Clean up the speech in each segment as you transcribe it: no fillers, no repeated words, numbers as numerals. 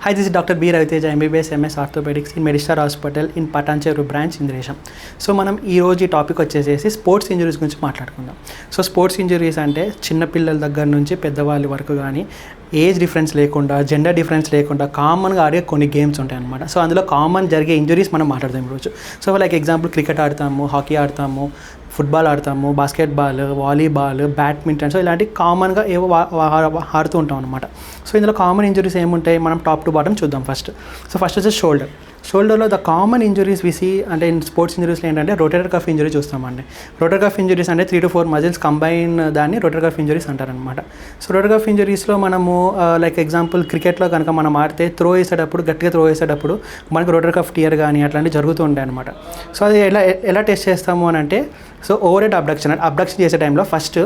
Hi, this is Dr. B. Raviteja, MBBS MS Orthopedics in Medistar Hospital in Patancheru branch in Resham. So మనం ఈరోజు ఈ topic వచ్చేసేసి sports injuries గురించి మాట్లాడుకుందాం. So sports injuries అంటే చిన్నపిల్లల దగ్గర నుంచి పెద్దవాళ్ళ వరకు కానీ ఏజ్ డిఫరెన్స్ లేకుండా జెండర్ డిఫరెన్స్ లేకుండా కామన్గా ఆడే కొన్ని గేమ్స్ ఉంటాయి అన్నమాట. సో అందులో కామన్ జరిగే ఇంజరీస్ మనం మాట్లాడదాం ఈరోజు. సో లైక్ ఎగ్జాంపుల్ క్రికెట్ ఆడతాము, హాకీ ఆడతాము, ఫుట్బాల్ ఆడతాము, బాస్కెట్బాల్, వాలీబాల్, బ్యాడ్మింటన్. సో ఇలాంటి కామన్గా ఏవో ఆడుతూ ఉంటాం అనమాట. సో ఇందులో కామన్ ఇంజరీస్ ఏముంటాయి మనం టాప్ టు బాటమ్ చూద్దాం ఫస్ట్. సో ఫస్ట్ వచ్చేసి షోల్డర్లో ద కామన్ ఇంజరీస్ విసి అంటే స్పోర్ట్స్ ఇంజరీస్లో ఏంటంటే రొటేటర్ కఫ్ ఇంజరీ చూస్తామండి. రొటేటర్ కఫ్ ఇంజరీస్ అంటే 3 to 4 మజిల్స్ కంబైన్ దాన్ని రొటేటర్ కఫ్ ఇంజరీస్ అంటారనమాట. సో రొటేటర్ కఫ్ ఇంజరీస్లో మనము లైక్ ఎగ్జాంపుల్ క్రికెట్లో కనుక మనం ఆడితే గట్టిగా త్రో వేసేటప్పుడు మనకు రొటేటర్ కఫ్ టియర్ కానీ అట్లాంటివి జరుగుతూ ఉంటాయి అనమాట. సో అది ఎలా టెస్ట్ చేస్తాము అని అంటే సో ఓవర్ హెడ్ అబ్డక్షన్ చేసే టైంలో ఫస్ట్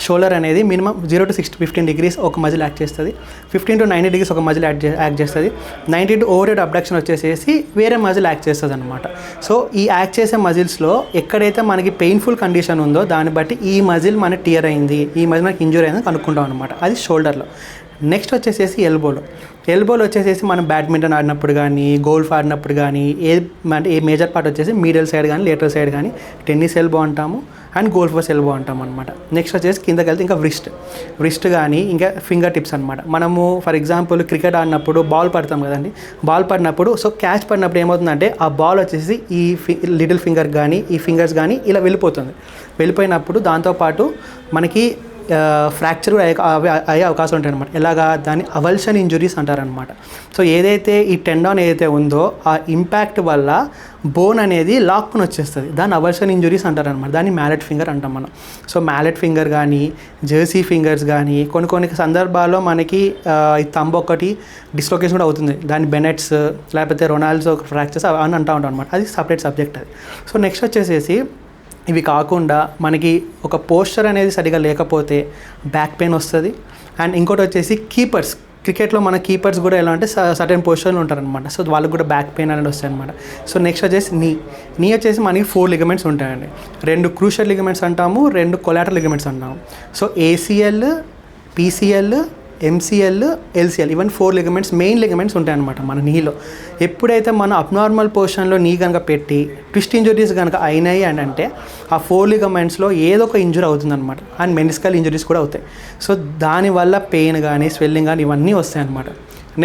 షోల్డర్ అనేది మినిమం 0 to 15 degrees ఒక మజిల్ యాక్ట్ చేస్తుంది, 15 to 90 degrees ఒక మజిల్ యాక్ట్ చేస్తుంది, 90 to ఓవర్ హెడ్ అబ్డక్షన్ వచ్చేసేసి వేరే మజిల్ యాక్ట్ చేస్తుంది అనమాట. సో ఈ యాక్ట్ చేసే మజిల్స్లో ఎక్కడైతే మనకి పెయిన్ఫుల్ కండిషన్ ఉందో దాన్ని బట్టి ఈ మజిల్ మనకి టియర్ అయింది, ఈ మజిల్ మనకి ఇంజూరీ అయింది కనుక్కుంటాం అనమాట. అది షోల్డర్లో. నెక్స్ట్ వచ్చేసేసి ఎల్బోలో వచ్చేసేసి మనం బ్యాడ్మింటన్ ఆడినప్పుడు కానీ గోల్ఫ్ ఆడినప్పుడు కానీ ఏ మేజర్ పార్ట్ వచ్చేసి మీడియల్ సైడ్ కానీ లేటరల్ సైడ్ కానీ టెన్నిస్ ఎల్బో అంటాము అండ్ గోల్ఫర్స్ ఎల్బో అంటాం అనమాట. నెక్స్ట్ వచ్చేసి కిందకి వెళ్తే ఇంకా వ్రిస్ట్ కానీ ఇంకా ఫింగర్ టిప్స్ అనమాట. మనము ఫర్ ఎగ్జాంపుల్ క్రికెట్ ఆడినప్పుడు బాల్ పడతాం కదండి, బాల్ పడినప్పుడు సో క్యాచ్ పడినప్పుడు ఏమవుతుందంటే ఆ బాల్ వచ్చేసి ఈ లిటిల్ ఫింగర్ కానీ ఈ ఫింగర్స్ కానీ ఇలా వెళ్ళిపోయినప్పుడు దాంతోపాటు మనకి ఫ్రాక్చర్ అయ్యే అవకాశం ఉంటాయి అనమాట. ఎలాగా దాన్ని అవల్షన్ ఇంజురీస్ అంటారనమాట. సో ఏదైతే ఈ టెండాన్ ఏదైతే ఉందో ఆ ఇంపాక్ట్ వల్ల బోన్ అనేది లాక్కుని వచ్చేస్తుంది, దాన్ని అవల్షన్ ఇంజురీస్ అంటారనమాట. దాన్ని మ్యాలెట్ ఫింగర్ అంటాం మనం. సో మ్యాలెట్ ఫింగర్ కానీ జెర్సీ ఫింగర్స్ కానీ కొన్ని సందర్భాల్లో మనకి ఈ థంబ్ ఒకటి డిస్లొకేషన్ కూడా అవుతుంది, దాన్ని బెనెట్స్ లేకపోతే రొనాల్డ్స్ ఫ్రాక్చర్స్ అని అంటూ ఉంటాం అనమాట. అది సపరేట్ సబ్జెక్ట్ అది. సో నెక్స్ట్ వచ్చేసేసి ఇవి కాకుండా మనకి ఒక పోస్చర్ అనేది సరిగా లేకపోతే బ్యాక్ పెయిన్ వస్తుంది. అండ్ ఇంకోటి వచ్చేసి క్రికెట్లో మన కీపర్స్ కూడా ఎలా అంటే సర్టెన్ పొజిషన్లో ఉంటారనమాట. సో వాళ్ళకి కూడా బ్యాక్ పెయిన్ అనేది వస్తాయి అనమాట. సో నెక్స్ట్ వచ్చేసి నీ వచ్చేసి మనకి 4 లిగమెంట్స్ ఉంటాయండి. 2 క్రూషియల్ లిగమెంట్స్ అంటాము, 2 కొలాటరల్ లిగమెంట్స్ అంటాము. So ACL, PCL, MCL, LCL ఇవన్నీ 4 లిగమెంట్స్ మెయిన్ లిగమెంట్స్ ఉంటాయన్నమాట మన నీలో. ఎప్పుడైతే మన అబ్నార్మల్ పొజిషన్లో నీ కనుక పెట్టి ట్విస్ట్ ఇంజురీస్ కనుక అయినాయి అని అంటే ఆ 4 లిగమెంట్స్లో ఏదో ఒక ఇంజురీ అవుతుందన్నమాట. అండ్ మెనిస్కల్ ఇంజురీస్ కూడా అవుతాయి. సో దానివల్ల పెయిన్ కానీ స్వెల్లింగ్ కానీ ఇవన్నీ వస్తాయన్నమాట.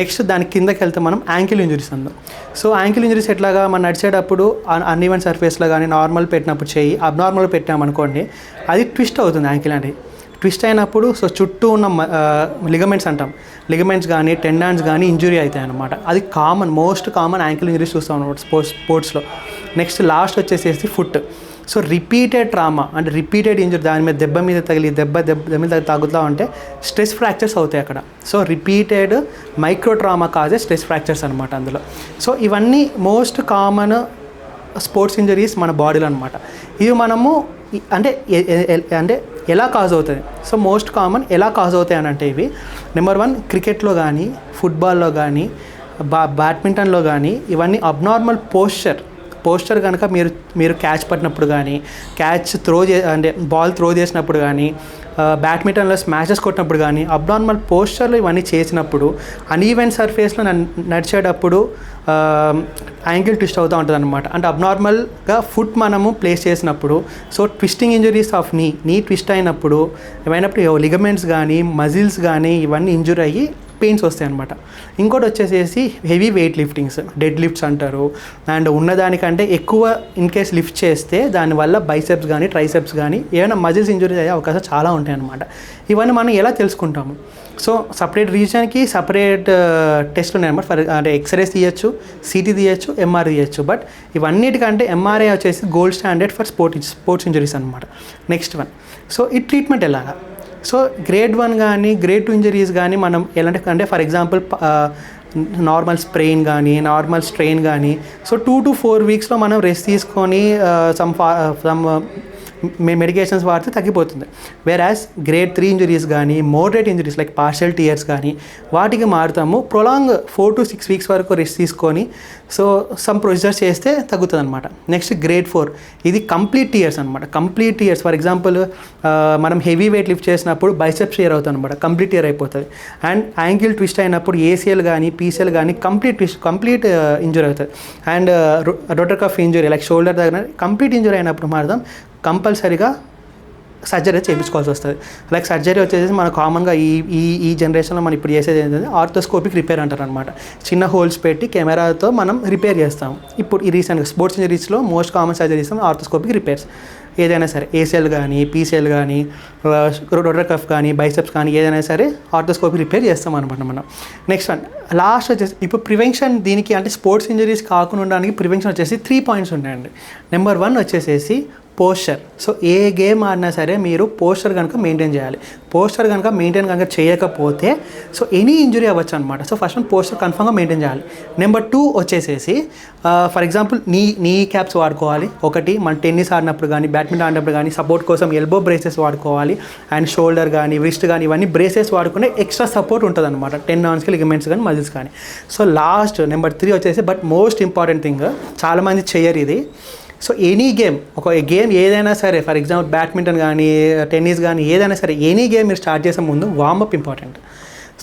నెక్స్ట్ దాని కిందకి వెళ్తే మనం యాంకిల్ ఇంజురీస్ అందాం. సో యాంకిల్ ఇంజురీస్ ఎట్లాగా మనం నడిచేటప్పుడు అన్ఈవెన్ సర్ఫేస్లో కానీ నార్మల్ పెట్టినప్పుడు చెయ్యి అబ్నార్మల్ పెట్టామనుకోండి అది ట్విస్ట్ అవుతుంది. యాంకిల్ అనేది ట్విస్ట్ అయినప్పుడు సో చుట్టూ ఉన్న లిగమెంట్స్ అంటాం, లిగమెంట్స్ కానీ టెండాన్స్ కానీ ఇంజురీ అవుతాయి అనమాట. అది మోస్ట్ కామన్ యాంకిల్ ఇంజరీస్ చూస్తాం అనమాట స్పోర్ట్స్లో. నెక్స్ట్ లాస్ట్ వచ్చేసేసి ఫుట్. సో రిపీటెడ్ ట్రామా అంటే రిపీటెడ్ ఇంజరీ, దాని మీద దెబ్బ మీద తగులుతూ ఉంటే స్ట్రెస్ ఫ్రాక్చర్స్ అవుతాయి అక్కడ. So repeated micro trauma cause stress fractures అనమాట అందులో. సో ఇవన్నీ మోస్ట్ కామన్ స్పోర్ట్స్ ఇంజరీస్ మన బాడీలో అనమాట. ఇవి మనము అంటే ఎలా కాజ్ అవుతుంది. సో మోస్ట్ కామన్ ఎలా కాజ్ అవుతాయి అని అంటే ఇవి నెంబర్ 1 క్రికెట్లో కానీ ఫుట్బాల్లో కానీ బ్యాడ్మింటన్లో కానీ ఇవన్నీ అబ్నార్మల్ పోస్చర్ కనుక మీరు క్యాచ్ పట్టినప్పుడు కానీ క్యాచ్ బాల్ త్రో చేసినప్పుడు కానీ బ్యాడ్మింటన్లో స్మాషెస్ కొట్టినప్పుడు కానీ అబ్నార్మల్ పోస్చర్లో ఇవన్నీ చేసినప్పుడు అన్ఈవెన్ సర్ఫేస్లో నడిచేటప్పుడు యాంకిల్ ట్విస్ట్ అవుతూ ఉంటుంది అనమాట. అంటే అబ్నార్మల్గా ఫుట్ మనము ప్లేస్ చేసినప్పుడు సో ట్విస్టింగ్ ఇంజురీస్ ఆఫ్ నీ ట్విస్ట్ అయినప్పుడు లిగమెంట్స్ కానీ మజిల్స్ కానీ ఇవన్నీ ఇంజురీ అయ్యి పెయిన్స్ వస్తాయి అనమాట. ఇంకోటి వచ్చేసేసి heavy weight liftings, dead lifts అంటారు. అండ్ ఉన్నదానికంటే ఎక్కువ ఇన్ కేస్ లిఫ్ట్ చేస్తే దానివల్ల బైసెప్స్ కానీ ట్రైసెప్స్ కానీ ఏమైనా మజిల్స్ ఇంజురీస్ అయ్యే అవకాశాలు చాలా ఉంటాయి అనమాట. ఇవన్నీ మనం ఎలా తెలుసుకుంటాము. సో సపరేట్ రీజన్కి సపరేట్ టెస్ట్లు ఉన్నాయి అనమాట. అంటే ఎక్స్రేస్ తీయచ్చు, CT తీయచ్చు, MRI తీయచ్చు. బట్ ఇవన్నిటికంటే MRI వచ్చేసి gold standard for sports injuries అనమాట. నెక్స్ట్ వన్ సో ఈ ట్రీట్మెంట్ ఎలాగా. సో గ్రేడ్ 1 కానీ గ్రేడ్ 2 ఇంజరీస్ కానీ మనం అంటే ఫర్ ఎగ్జాంపుల్ నార్మల్ స్ప్రెయిన్ కానీ నార్మల్ స్ట్రెయిన్ కానీ సో 2 to 4 వీక్స్లో మనం రెస్ట్ తీసుకొని సమ్ మెడికేషన్స్ వాడితే తగ్గిపోతుంది. వేరాస్ గ్రేడ్ 3 ఇంజురీస్ కానీ moderate injuries like partial tears కానీ వాటికి మారుతాము ప్రొలాంగ్ 4 to 6 weeks వరకు రెస్ట్ తీసుకొని సో సమ్ ప్రొసీజర్స్ చేస్తే తగ్గుతుంది అనమాట. నెక్స్ట్ గ్రేడ్ 4 ఇది కంప్లీట్ టీయర్స్ అనమాట. కంప్లీట్ టీయర్స్ ఫర్ ఎగ్జాంపుల్ మనం హెవీ వెయిట్ లిఫ్ట్ చేసినప్పుడు బైసెప్స్ షేర్ అవుతుంది అనమాట, కంప్లీట్ టీయర్ అయిపోతుంది. అండ్ యాంకిల్ ట్విస్ట్ అయినప్పుడు ఏసీఎల్ కానీ పీసీఎల్ కానీ కంప్లీట్ ఇంజురీ అవుతుంది. And rotator cuff injury like shoulder దగ్గర కంప్లీట్ ఇంజురీ అయినప్పుడు మాత్రం కంపల్సరీగా సర్జరీ చేయించుకోవాల్సి వస్తుంది. లైక్ సర్జరీ వచ్చేసి మన కామన్గా ఈ జనరేషన్లో మనం ఇప్పుడు చేసేది ఏంటంటే ఆర్థోస్కోపిక్ రిపేర్ అంటారు అనమాట. చిన్న హోల్స్ పెట్టి కెమెరాతో మనం రిపేర్ చేస్తాం. ఇప్పుడు ఈ రీసెంట్గా స్పోర్ట్స్ ఇంజరీస్లో most common surgeries arthroscopic repairs. ఏదైనా సరే ఏసీఎల్ కానీ పీసీఎల్ కానీ రోటర్ కఫ్ కానీ బైసెప్స్ కానీ ఏదైనా సరే ఆర్థోస్కోపిక్ రిపేర్ చేస్తాం అనమాట మనం. నెక్స్ట్ వన్ లాస్ట్ వచ్చేసి ఇప్పుడు ప్రివెన్షన్ దీనికి అంటే స్పోర్ట్స్ ఇంజరీస్ కాకుండా ఉండడానికి ప్రివెన్షన్ వచ్చేసి 3 points ఉన్నాయండి. నెంబర్ 1 వచ్చేసేసి పోస్చర్. సో ఏ గేమ్ ఆడినా సరే మీరు పోస్చర్ కనుక మెయింటైన్ చేయాలి. పోస్చర్ కనుక మెయింటైన్ కనుక చేయకపోతే సో ఎనీ ఇంజురీ అవ్వచ్చు అనమాట. సో ఫస్ట్ వన్ పోస్చర్ కన్ఫర్మ్గా మెయింటైన్ చేయాలి. నెంబర్ 2 వచ్చేసేసి ఫర్ ఎగ్జాంపుల్ నీ క్యాప్స్ వాడుకోవాలి. ఒకటి మన టెన్నిస్ ఆడినప్పుడు కానీ బ్యాడ్మింటన్ ఆడినప్పుడు కానీ సపోర్ట్ కోసం ఎల్బో బ్రేసెస్ వాడుకోవాలి. అండ్ షోల్డర్ కానీ రిస్ట్ కానీ ఇవన్నీ బ్రేసెస్ వాడుకునే ఎక్స్ట్రా సపోర్ట్ ఉంటుంది అనమాట 10 ounces లిగమెంట్స్ కానీ మజిల్స్ కానీ. సో లాస్ట్ నెంబర్ 3 వచ్చేసి బట్ మోస్ట్ ఇంపార్టెంట్ థింగ్ చాలామంది చేయరు ఇది. సో ఎనీ గేమ్ ఒక గేమ్ ఏదైనా సరే ఫర్ ఎగ్జాంపుల్ బ్యాడ్మింటన్ కానీ టెన్నిస్ కానీ ఏదైనా సరే ఎనీ గేమ్ మీరు స్టార్ట్ చేసే ముందు వార్మప్ ఇంపార్టెంట్.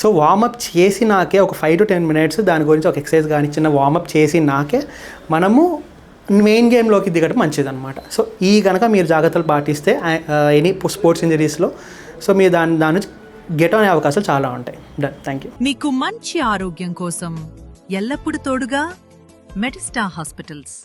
సో వార్మప్ చేసినాకే ఒక 5 to 10 minutes దాని గురించి ఒక ఎక్సర్సైజ్ కానీ చిన్న వార్మప్ చేసినాకే మనము మెయిన్ గేమ్లోకి దిగడం మంచిది అనమాట. సో ఈ కనుక మీరు జాగ్రత్తలు పాటిస్తే ఎనీ స్పోర్ట్స్ ఇంజరీస్లో సో మీరు దాని నుంచి గెట్ అనే అవకాశాలు చాలా ఉంటాయి. Done, thank you. మీకు మంచి ఆరోగ్యం కోసం ఎల్లప్పుడూ తోడుగా మెడిస్టార్ హాస్పిటల్స్.